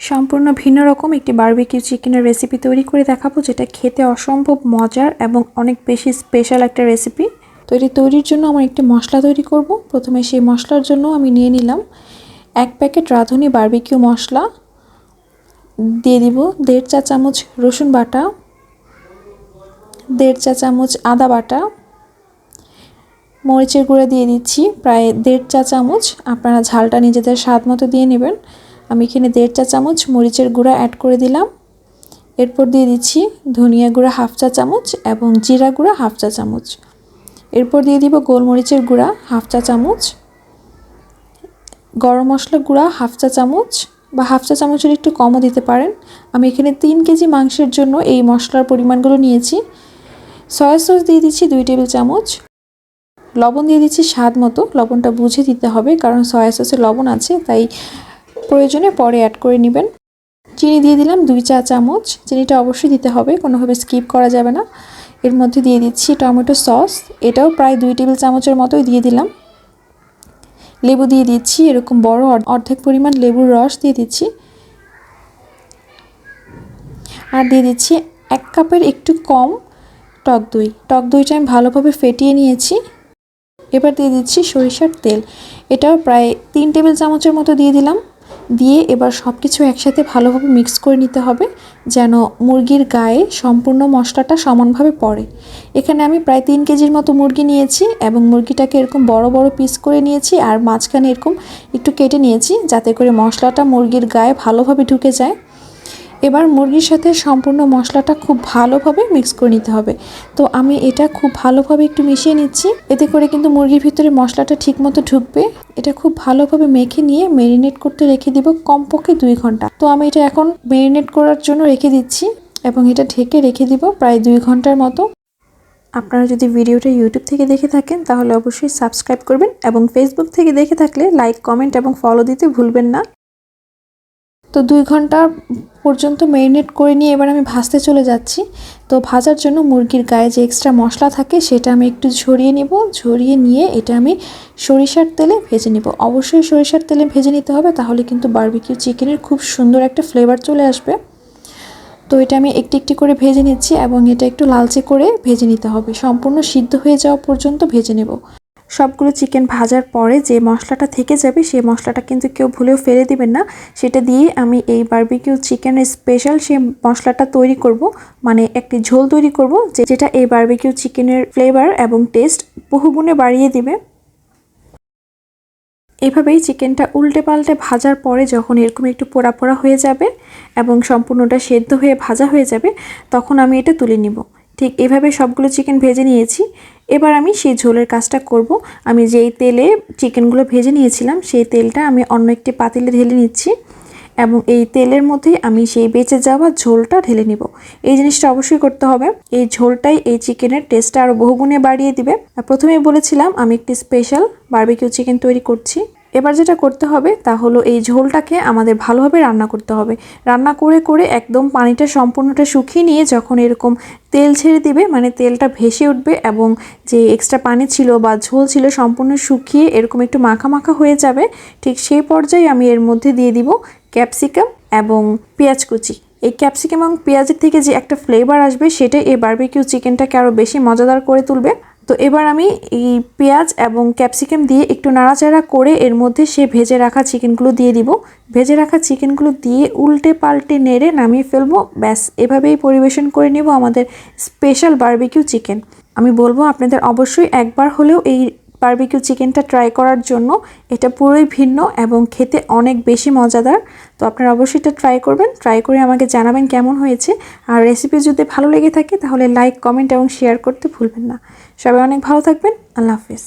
সম্পূর্ণ ভিন্ন রকম একটি বারবিকিউ চিকেনের রেসিপি তৈরি করে দেখাবো, যেটা খেতে অসম্ভব মজার এবং অনেক বেশি স্পেশাল একটা রেসিপি। তো এটি তৈরির জন্য আমার একটি মশলা তৈরি করব। প্রথমে সেই মশলার জন্য আমি নিয়ে নিলাম 1 প্যাকেট রাঁধুনি বারবিকিউ মশলা, দিয়ে দিব 1.5 চা চামচ রসুন বাটা, 1.5 চা চামচ আদা বাটা, মরিচের গুঁড়া দিয়ে দিচ্ছি প্রায় 1.5 চা চামচ। আপনারা ঝালটা নিজেদের স্বাদ মতো দিয়ে নেবেন। আমি এখানে 1.5 চা চামচ মরিচের গুঁড়া অ্যাড করে দিলাম। এরপর দিয়ে দিচ্ছি ধনিয়া গুঁড়া 1/2 চা চামচ এবং জিরা গুঁড়া 1/2 চা চামচ। এরপর দিয়ে দিব গোলমরিচের গুঁড়া 1/2 চা চামচ, গরম মশলা গুঁড়া 1/2 চা চামচ বা 1/2 চা চামচের একটু কমও দিতে পারেন। আমি এখানে 3 কেজি মাংসের জন্য এই মশলার পরিমাণগুলো নিয়েছি। সয়া সস দিয়ে দিচ্ছি 2 টেবিল চামচ। লবণ দিয়ে দিচ্ছি স্বাদ মতো। লবণটা বুঝে দিতে হবে, কারণ সয়া সসে লবণ আছে, তাই প্রয়োজনে পরে অ্যাড করে নেবেন। চিনি দিয়ে দিলাম 2 চা চামচ। চিনিটা অবশ্যই দিতে হবে, কোনোভাবে স্কিপ করা যাবে না। এর মধ্যে দিয়ে দিচ্ছি টমেটো সস, এটাও প্রায় 2 টেবিল চামচের মতোই দিয়ে দিলাম। লেবু দিয়ে দিচ্ছি, এরকম বড় অর্ধেক পরিমাণ লেবুর রস দিয়ে দিচ্ছি। আর দিয়ে দিচ্ছি 1 কাপের একটু কম টক দই। টক দইটা আমি ভালোভাবে ফেটিয়ে নিয়েছি। এবার দিয়ে দিচ্ছি সরিষার তেল, এটাও প্রায় 3 টেবিল চামচের মতো দিয়ে দিলাম। দিয়ে এবার সব কিছু একসাথে ভালোভাবে মিক্স করে নিতে হবে, যেন মুরগির গায়ে সম্পূর্ণ মশলাটা সমানভাবে পড়ে। এখানে আমি প্রায় 3 কেজির মতো মুরগি নিয়েছি এবং মুরগিটাকে এরকম বড় বড় পিস করে নিয়েছি আর মাঝখানে এরকম একটু কেটে নিয়েছি, যাতে করে মশলাটা মুরগির গায়ে ভালোভাবে ঢুকে যায়। এবার মুরগির সাথে সম্পূর্ণ মশলাটা খুব ভালোভাবে মিক্স করে নিতে হবে। তো আমি এটা খুব ভালোভাবে একটু মিশিয়ে নিচ্ছি, এতে করে কিন্তু মুরগির ভিতরে মশলাটা ঠিকমতো ঢুকবে। এটা খুব ভালোভাবে মেখে নিয়ে ম্যারিনেট করতে রেখে দিব কমপক্ষে 2 ঘন্টা। তো আমি এটা এখন ম্যারিনেট করার জন্য রেখে দিচ্ছি এবং এটা ঢেকে রেখে দিব প্রায় 2 ঘন্টার মতো। আপনারা যদি ভিডিওটা ইউটিউব থেকে দেখে থাকেন তাহলে অবশ্যই সাবস্ক্রাইব করবেন এবং ফেসবুক থেকে দেখে থাকলে লাইক, কমেন্ট এবং ফলো দিতে ভুলবেন না। তো 2 ঘন্টা পর্যন্ত ম্যারিনেট করে নিয়ে এবার আমি ভাজতে চলে যাচ্ছি। তো ভাজার জন্য মুরগির গায়ে যে এক্সট্রা মশলা থাকে সেটা আমি একটু ঝরিয়ে নেব। ঝরিয়ে নিয়ে এটা আমি সরিষার তেলে ভেজে নেব। অবশ্যই সরিষার তেলে ভেজে নিতে হবে, তাহলে কিন্তু বারবিকিউ চিকেনের খুব সুন্দর একটা ফ্লেভার চলে আসবে। তো এটা আমি একটি একটি করে ভেজে নিচ্ছি এবং এটা একটু লালচে করে ভেজে নিতে হবে। সম্পূর্ণ সিদ্ধ হয়ে যাওয়া পর্যন্ত ভেজে নেব। সবগুলো চিকেন ভাজার পরে যে মশলাটা থেকে যাবে সেই মশলাটা কিন্তু কেউ ভুলেও ফেলে দিবেন না। সেটা দিয়ে আমি এই বারবিকিউ চিকেনের স্পেশাল সেই মশলাটা তৈরি করব, মানে একটি ঝোল তৈরি করব, যেটা এই বারবিকিউ চিকেনের ফ্লেভার এবং টেস্ট বহুগুণে বাড়িয়ে দিবে। এভাবেই চিকেনটা উল্টে পাল্টে ভাজার পরে যখন এরকম একটু পোড়া পোড়া হয়ে যাবে এবং সম্পূর্ণটা সেদ্ধ হয়ে ভাজা হয়ে যাবে, তখন আমি এটা তুলে নিব। ঠিক এভাবে সবগুলো চিকেন ভেজে নিয়েছি। এবার আমি সেই ঝোলের কাজটা করব। আমি যেই তেলে চিকেনগুলো ভেজে নিয়েছিলাম সেই তেলটা আমি অন্য একটি পাতিলে ঢেলে নিচ্ছি এবং এই তেলের মধ্যে আমি সেই বেঁচে যাওয়া ঝোলটা ঢেলে নিব। এই জিনিসটা অবশ্যই করতে হবে, এই ঝোলটাই এই চিকেনের টেস্টটা আরও বহুগুণে বাড়িয়ে দিবে। প্রথমেই বলেছিলাম আমি একটি স্পেশাল বারবিকিউ চিকেন তৈরি করছি। এবার যেটা করতে হবে তা হলো এই ঝোলটাকে আমাদের ভালোভাবে রান্না করতে হবে। রান্না করে করে একদম পানিটা সম্পূর্ণটা শুকিয়ে নিয়ে যখন এরকম তেল ছেড়ে দিবে, মানে তেলটা ভেসে উঠবে এবং যে এক্সট্রা পানি ছিল বা ঝোল ছিল সম্পূর্ণ শুকিয়ে এরকম একটু মাখা মাখা হয়ে যাবে, ঠিক সেই পর্যায়ে আমি এর মধ্যে দিয়ে দিব ক্যাপসিকাম এবং পেঁয়াজ কুচি। এই ক্যাপসিকাম এবং পেঁয়াজের থেকে যে একটা ফ্লেভার আসবে সেটাই এই বারবিকিউ চিকেনটাকে আরও বেশি মজাদার করে তুলবে। তো এবার আমি এই পেঁয়াজ এবং ক্যাপসিকাম দিয়ে একটু নাড়াচাড়া করে এর মধ্যে সে ভেজে রাখা চিকেনগুলো দিয়ে দিব। ভেজে রাখা চিকেনগুলো দিয়ে উল্টে পাল্টে নেড়ে নামিয়ে ফেলবো। ব্যাস, এভাবেই পরিবেশন করে নেব আমাদের স্পেশাল বারবিকিউ চিকেন। আমি বলবো আপনাদের অবশ্যই একবার হলেও এই বারবিকিউ চিকেনটা ট্রাই করার জন্য। এটা পুরোই ভিন্ন এবং খেতে অনেক বেশি মজাদার। তো আপনারা অবশ্যই এটা ট্রাই করবেন। ট্রাই করে আমাকে জানাবেন কেমন হয়েছে। আর রেসিপি যদি ভালো লেগে থাকে তাহলে লাইক, কমেন্ট এবং শেয়ার করতে ভুলবেন না। সবাই অনেক ভালো থাকবেন। আল্লাহ হাফেজ।